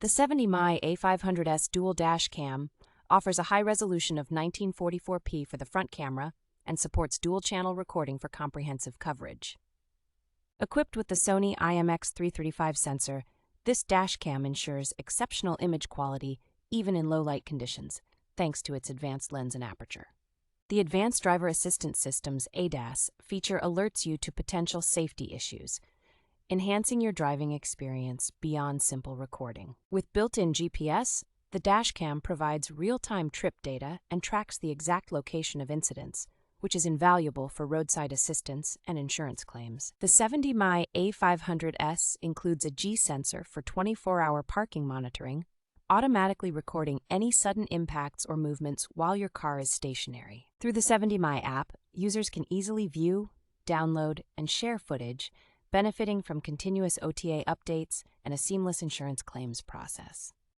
The 70mai A500S Dual Dash Cam offers a high resolution of 1944p for the front camera and supports dual-channel recording for comprehensive coverage. Equipped with the Sony IMX335 sensor, this dash cam ensures exceptional image quality even in low-light conditions, thanks to its advanced lens and aperture. The Advanced Driver Assistance System's ADAS feature alerts you to potential safety issues, enhancing your driving experience beyond simple recording. With built-in GPS, the dashcam provides real-time trip data and tracks the exact location of incidents, which is invaluable for roadside assistance and insurance claims. The 70mai A500S includes a G sensor for 24-hour parking monitoring, automatically recording any sudden impacts or movements while your car is stationary. Through the 70mai app, users can easily view, download, and share footage, benefiting from continuous OTA updates and a seamless insurance claims process.